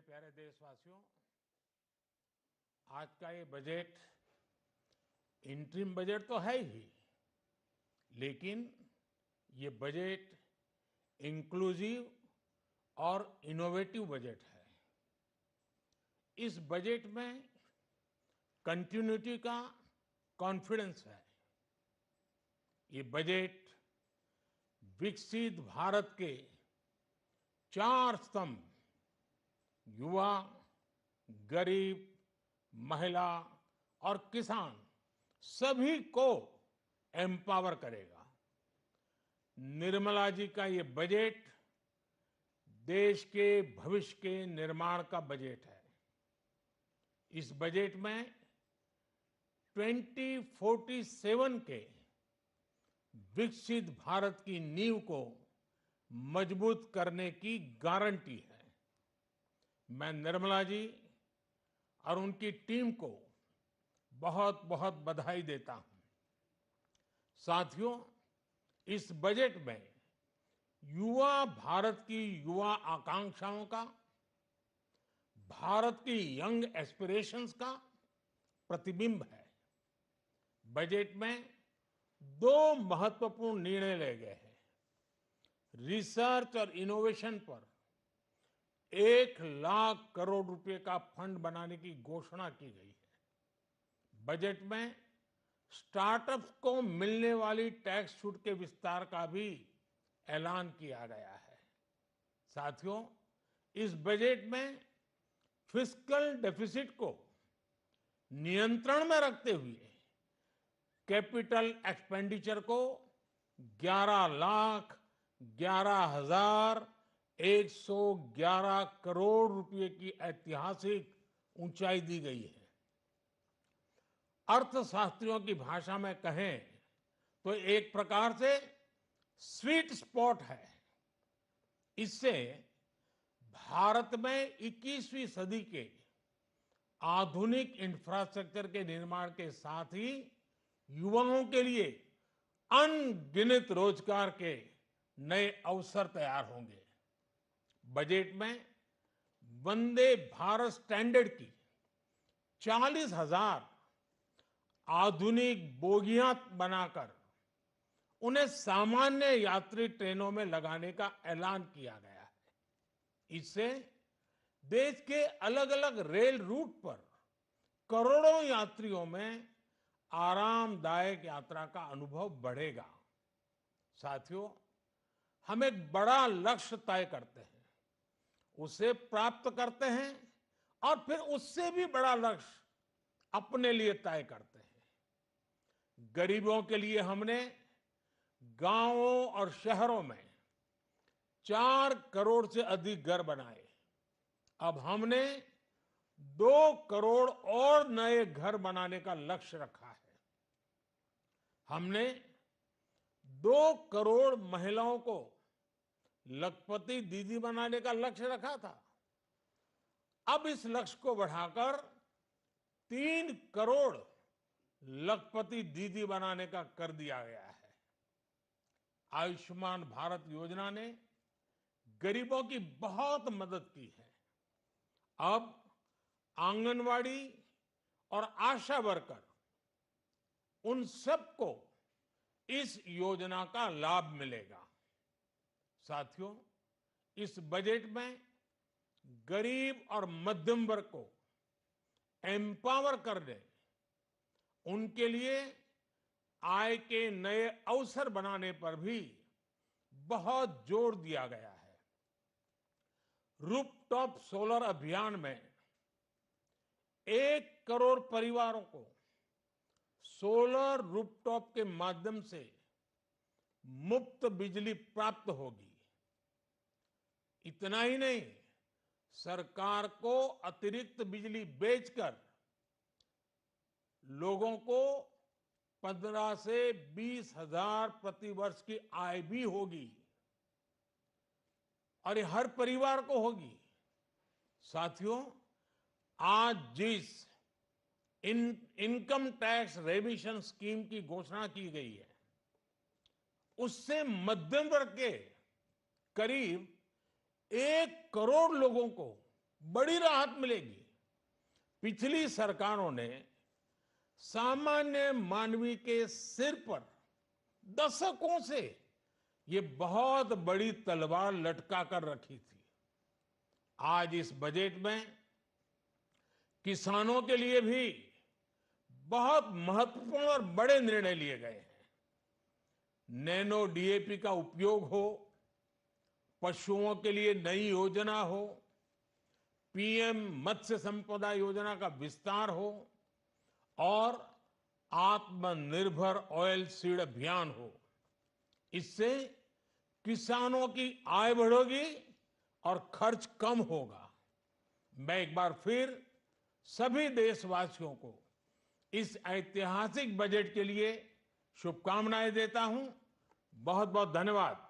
प्यारे देशवासियों, आज का ये बजट इंटरिम बजट तो है ही, लेकिन ये बजट इंक्लूसिव और इनोवेटिव बजट है। इस बजट में कंटिन्यूटी का कॉन्फिडेंस है। ये बजट विकसित भारत के 4 स्तंभ युवा, गरीब, महिला और किसान सभी को एम्पावर करेगा। निर्मला जी का ये बजट देश के भविष्य के निर्माण का बजट है। इस बजट में 2047 के विकसित भारत की नींव को मजबूत करने की गारंटी है। मैं निर्मला जी और उनकी टीम को बहुत बहुत बधाई देता हूं। साथियों, इस बजट में युवा भारत की युवा आकांक्षाओं का, भारत की यंग एस्पिरेशंस का प्रतिबिंब है। बजट में 2 महत्वपूर्ण निर्णय लिए गए हैं। रिसर्च और इनोवेशन पर 1 लाख करोड़ रुपए का फंड बनाने की घोषणा की गई है। बजट में स्टार्टअप्स को मिलने वाली टैक्स छूट के विस्तार का भी ऐलान किया गया है। साथियों, इस बजट में फिस्कल डेफिसिट को नियंत्रण में रखते हुए कैपिटल एक्सपेंडिचर को 11,11,111 करोड़ रुपए की ऐतिहासिक ऊंचाई दी गई है। अर्थशास्त्रियों की भाषा में कहें तो एक प्रकार से स्वीट स्पॉट है। इससे भारत में 21वीं सदी के आधुनिक इंफ्रास्ट्रक्चर के निर्माण के साथ ही युवाओं के लिए अनगिनत रोजगार के नए अवसर तैयार होंगे। बजट में वंदे भारत स्टैंडर्ड की 40,000 आधुनिक बोगियां बनाकर उन्हें सामान्य यात्री ट्रेनों में लगाने का ऐलान किया गया है। इससे देश के अलग अलग रेल रूट पर करोड़ों यात्रियों में आरामदायक यात्रा का अनुभव बढ़ेगा। साथियों, हम एक बड़ा लक्ष्य तय करते हैं, उसे प्राप्त करते हैं और फिर उससे भी बड़ा लक्ष्य अपने लिए तय करते हैं। गरीबों के लिए हमने गांवों और शहरों में 4 करोड़ से अधिक घर बनाए। अब हमने 2 करोड़ और नए घर बनाने का लक्ष्य रखा है। हमने 2 करोड़ महिलाओं को लखपति दीदी बनाने का लक्ष्य रखा था। अब इस लक्ष्य को बढ़ाकर 3 करोड़ लखपति दीदी बनाने का कर दिया गया है। आयुष्मान भारत योजना ने गरीबों की बहुत मदद की है। अब आंगनवाड़ी और आशा वर्कर, उन सबको इस योजना का लाभ मिलेगा। साथियों, इस बजट में गरीब और मध्यम वर्ग को एम्पावर करने, उनके लिए आय के नए अवसर बनाने पर भी बहुत जोर दिया गया है। रूफटॉप सोलर अभियान में 1 करोड़ परिवारों को सोलर रूफटॉप के माध्यम से मुफ्त बिजली प्राप्त होगी। इतना ही नहीं, सरकार को अतिरिक्त बिजली बेचकर लोगों को 15 से 20 हजार प्रति वर्ष की आय भी होगी और ये हर परिवार को होगी। साथियों, आज जिस इनकम टैक्स रेमिशन स्कीम की घोषणा की गई है, उससे मध्यम वर्ग के करीब 1 करोड़ लोगों को बड़ी राहत मिलेगी। पिछली सरकारों ने सामान्य मानवी के सिर पर दशकों से ये बहुत बड़ी तलवार लटका कर रखी थी। आज इस बजट में किसानों के लिए भी बहुत महत्वपूर्ण और बड़े निर्णय लिए गए हैं। नैनो डीएपी का उपयोग हो, पशुओं के लिए नई योजना हो, पीएम मत्स्य संपदा योजना का विस्तार हो और आत्मनिर्भर ऑयल सीड अभियान हो। इससे किसानों की आय बढ़ेगी और खर्च कम होगा। मैं एक बार फिर सभी देशवासियों को इस ऐतिहासिक बजट के लिए शुभकामनाएं देता हूं। बहुत बहुत धन्यवाद।